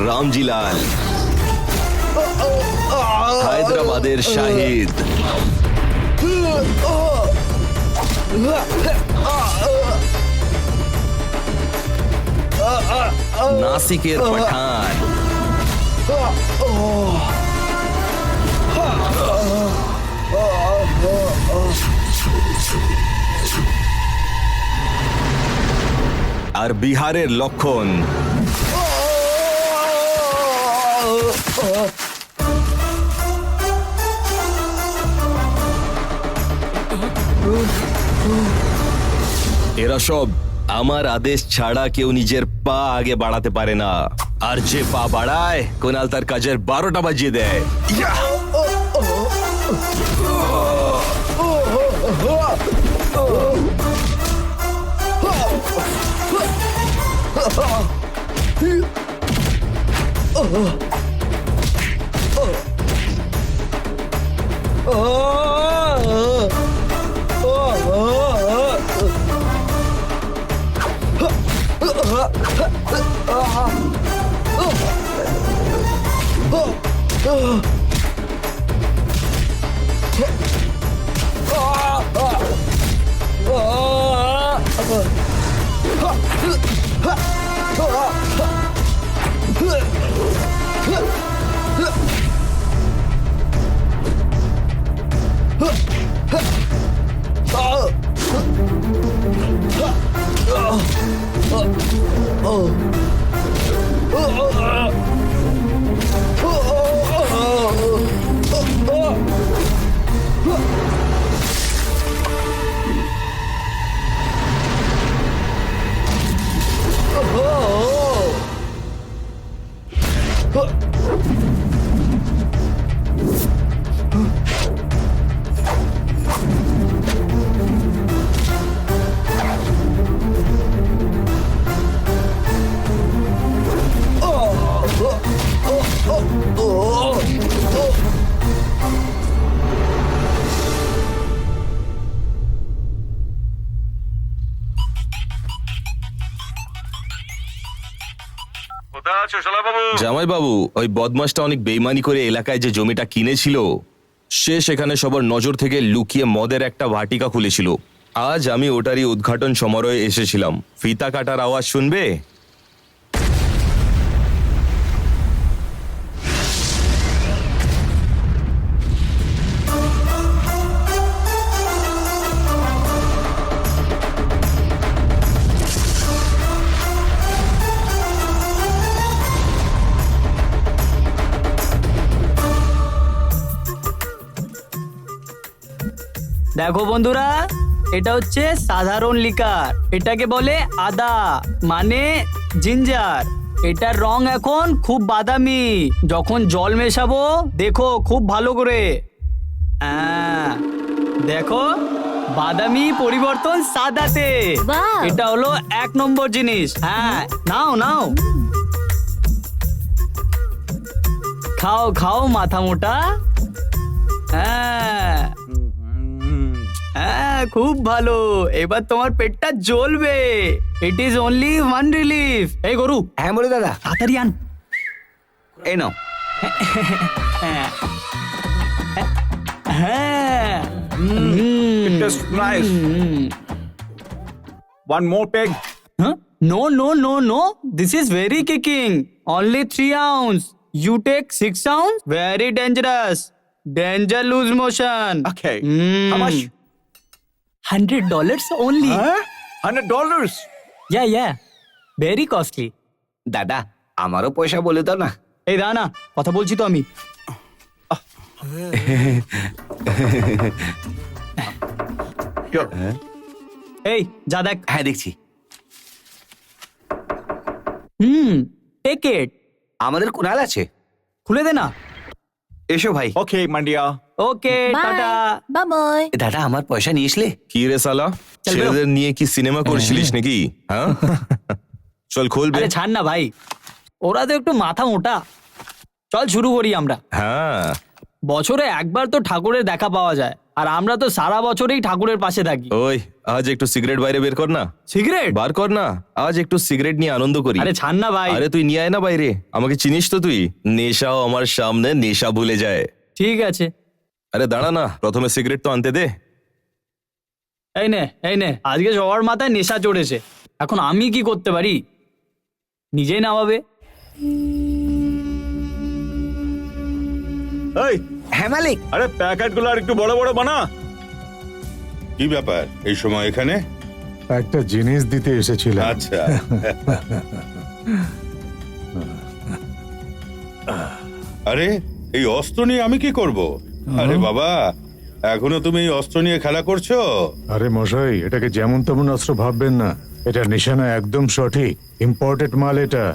রামজিলাল, হায়দ্রাবাদের শাহিদ, নাসিকের পাঠান, আর বিহারের লক্ষণ। এরা সব আমার আদেশ ছাড়া কেউ নিজের পা আগে বাড়াতে পারে না, আর যে পা বাড়ায় কুনাল তার কাজের 12টা বাজিয়ে দেয়। জামাই বাবু, ওই বদমাসটা অনেক বেইমানি করে এলাকায় যে জমিটা কিনেছিল, সে সেখানে সবার নজর থেকে লুকিয়ে মদের একটা ভাটিকা খুলেছিল। আজ আমি ওটারই উদ্ঘাটন সমারোহে এসেছিলাম। ফিতা কাটার আওয়াজ শুনবে? দেখো বন্ধুরা, এটা হচ্ছে সাধারণ লিকার, এটাকে বলে আদা মানে জিঞ্জার। এটার রং এখন খুব বাদামি। যখন জল মেশাবো দেখো খুব ভালো করে। দেখো বাদামি পরিবর্তন সাদাতে। বাহ! এটা হলো 1 নম্বর জিনিস। হ্যাঁ, নাও নাও, খাও খাও মাথা মোটা। হ্যাঁ হ্যাঁ, খুব ভালো। এবার তোমার পেটটা জ্বলবে। It is only one relief. এই গরু, হ্যাঁ বলে দাদা, তাড়াতাড়ি আন। এই নাও। হ্যাঁ, It tastes nice. One more peg. No no no no, this is very kicking. Only 3 ounce. You take 6 ounce. Very dangerous. Danger lose motion. Okay. How much? $100 only. Huh? $100? Yeah, yeah. Very costly. দাদা, আমারও পয়সা বলে দাও না। এই দাঁড়া, কথা বলছি তো আমি। এই যা দেখ। হ্যাঁ দেখছি। Take it. আমাদের কুনাল আছে, খুলে দে না। এসো ভাই। Okay, Mandia. ওকে, টাটা। Bye bye. দাদা, আমার পয়সা নিয়েছিলে? কি রে সালা, ছেলেদের নিয়ে কি সিনেমা করছিলিস নাকি? হ্যাঁ, চল খুলবে। আরে ছাড় না ভাই, ওরা তো একটু মাথা মোটা। চল শুরু করি আমরা। হ্যাঁ, বছরে একবার তো ঠাকুরের দেখা পাওয়া যায়, আর আমরা তো সারা বছরেই ঠাকুরের পাশে থাকি। ওই আজ একটু সিগারেট বাইরে বের কর না। সিগারেট? বার কর না, আজ একটু সিগারেট নিয়ে আনন্দ করি। আরে ছাড় না ভাই। আরে তুই নিয়ে আয় না বাইরে, আমাকে চিনিস তো তুই, নেশাও আমার সামনে নেশা ভুলে যায়। ঠিক আছে, আরে দাঁড়া না, প্রথমে সিগারেট তো আনতে দে। এই নে, আজকে সবার মাথায় নেশা চড়েছে, এখন আমি কি করতে পারি? নিজেই নামাবে। এই হ্যাঁ মালিক। আরে প্যাকেটগুলো আর একটু বড় বড় বানা। কি ব্যাপার এই সময় এখানে? একটা জিনিস দিতে এসেছিলাম। আচ্ছা। আরে এই অস্ত্র নিয়ে আমি কি করব? আরে বাবা, এখনো তুমি এই অস্ত্র নিয়ে খেলা করছো? আরে মশাই, এটাকে যেমন তেমন অস্ত্র ভাববেন না, এটা নিশানা একদম সঠিক, ইম্পোর্টেড মাল এটা।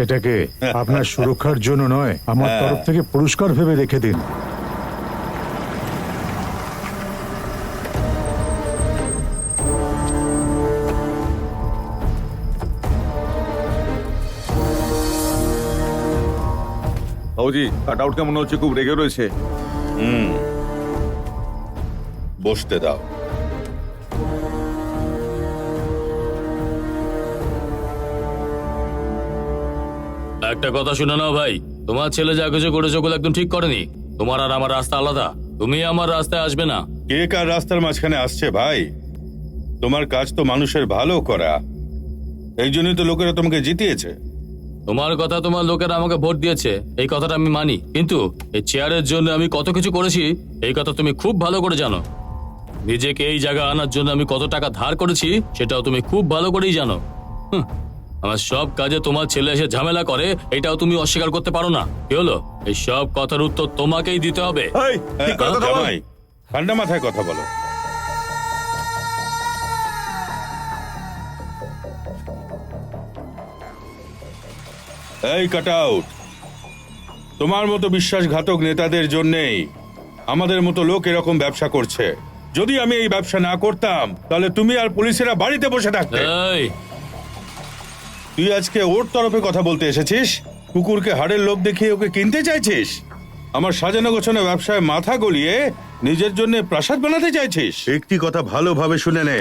এটাকে আপনার সুরক্ষার জন্য নয়, আমার তরফ থেকে পুরস্কার ভেবে রেখে দিন। বাবুজি, কাট আউট কেমন হচ্ছে? খুব রেগে রয়েছে। বসতে দাও। একটা কথা শুনে নাও ভাই, তোমার ছেলে যা কিছু করেছে ওগুলো একদম ঠিক করেনি। তোমার আর আমার রাস্তা আলাদা, তুমি আমার রাস্তায় আসবে না। কে কার রাস্তার মাঝখানে আসছে ভাই? তোমার কাজ তো মানুষের ভালো করা, এই জন্যই তো লোকেরা তোমাকে জিতিয়েছে। তোমার কথা, তোমার লোকেরা আমাকে ভোট দিয়েছে, এই কথাটা আমি মানি, কিন্তু এই চেয়ারের জন্য আমি কত কিছু করেছি এই কথা তুমি খুব ভালো করে জানো। নিজেকে এই জায়গা আনার জন্য আমি কত টাকা ধার করেছি সেটাও তুমি খুব ভালো করেই জানো। আমার সব কাজে তোমার ছেলে এসে ঝামেলা করে, এটাও তুমি অস্বীকার করতে পারো না। কি হলো? এই সব কথার উত্তর তোমাকেই দিতে হবে। জামাই, ঠান্ডা মাথায় কথা বলো। এই কাট আউট, তোমার মতো বিশ্বাসঘাতক নেতাদের জন্যেই আমাদের মতো লোক এরকম ব্যবসা করছে। যদি আমি এই ব্যবসা না করতাম তাহলে তুমি আর পুলিশেরা বাড়িতে বসে থাকতে। এই, তুই আজকে ওর তরফে কথা বলতে এসেছিস? কুকুরকে হাড়ের লোভ দেখিয়ে ওকে কিনতে চাইছিস? আমার সাজানো গোছানো ব্যবসায় মাথা গলিয়ে নিজের জন্য প্রাসাদ বানাতে চাইছিস? একটি কথা ভালোভাবে শুনে নে,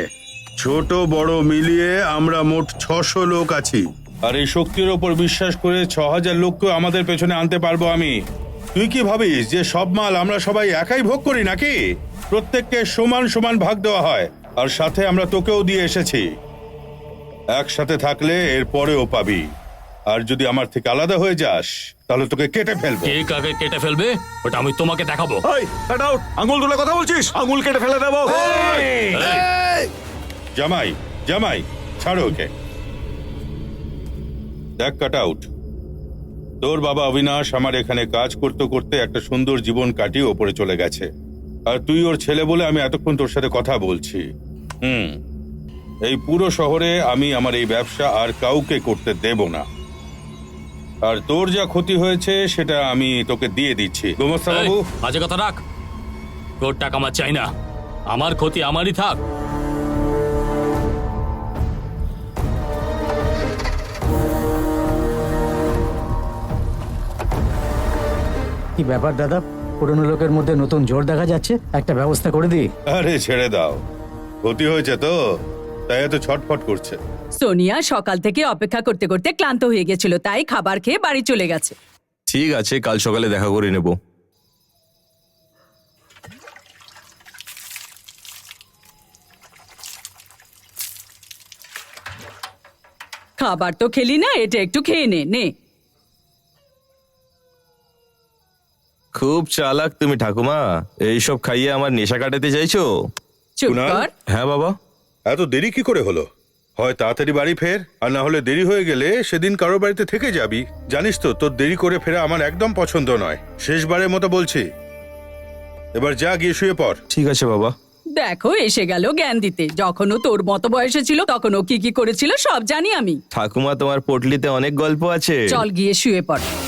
ছোট বড় মিলিয়ে আমরা মোট 600 লোক আছি। আর এই শক্তির ওপর বিশ্বাস করে 6000 লোককে আমাদের পেছনে আনতে পারবো আমি। তুই কি ভাবিস যে সব মাল আমরা সবাই একাই ভোগ করি নাকি? প্রত্যেককে সমান সমান ভাগ দেওয়া হয়, আর সাথে আমরা তোকেও দিয়ে এসেছি। একসাথে থাকলে এর পরেও পাবি, আর যদি আমার থেকে আলাদা হয়ে যাস তাহলে তোকে কেটে ফেলবো। কে কাকে কেটে ফেলবে ওটা আমি তোমাকে দেখাবো। আঙুল তুলে কথা বলছিস? আঙুল কেটে ফেলে দেবো। জামাই, জামাই, ছাড়ো ওকে। দেখ কাট আউট, তোর বাবা অবিনাশ আমার এখানে কাজ করতে করতে একটা সুন্দর জীবন কাটিয়ে ওপরে চলে গেছে, আর তুই ওর ছেলে বলে আমি এতক্ষণ তোর সাথে কথা বলছি। এই পুরো শহরে আমি আমার এই ব্যবসা আর কাউকে করতে দেব না, আর তোর যা ক্ষতি হয়েছে সেটা আমি তোকে দিয়ে দিচ্ছি। গোমস্তা বাবু, আজে কথা রাখ, তোর টাকা আমার চাই না, আমার ক্ষতি আমারই থাক। কি ব্যাপার দাদা, পুরনো লোকের মধ্যে নতুন জোর দেখা যাচ্ছে, একটা ব্যবস্থা করে দিই। আরে ছেড়ে দাও, ক্ষতি হয়েছে তো তাই এত ছটফট করছে। সোনিয়া সকাল থেকে অপেক্ষা করতে করতে ক্লান্ত হয়ে গেছিল, তাই খাবার খেয়ে বাড়ি চলে গেছে। ঠিক আছে, কাল সকালে দেখা করে নেব। খাবার তো খেলি না, এটা একটু খেয়ে নে নে। খুব চালাক তুমি ঠাকুমা, এইসব খাইয়ে আমার নেশা কাটাতে চাইছো? চুপ কুনাল? কর। হ্যাঁ বাবা। এত দেরি কি করে হলো? হয় তাড়াতাড়ি বাড়ি ফের, আর না হলে দেরি হয়ে গেলে সেদিন কারো বাড়িতে থেকে যাবি। জানিস তো তোর দেরি করে ফেরা আমার একদম পছন্দ নয়। শেষবারের মতো বলছি, এবার যা গিয়ে শুয়ে পড়। ঠিক আছে বাবা। দেখো এসে গেল জ্ঞান দিতে, যখন ও তোর মতো বয়সে ছিল তখন ও কি কি করেছিল সব জানি আমি। ঠাকুমা, তোমার পটলিতে অনেক গল্প আছে। চল গিয়ে শুয়ে পড়।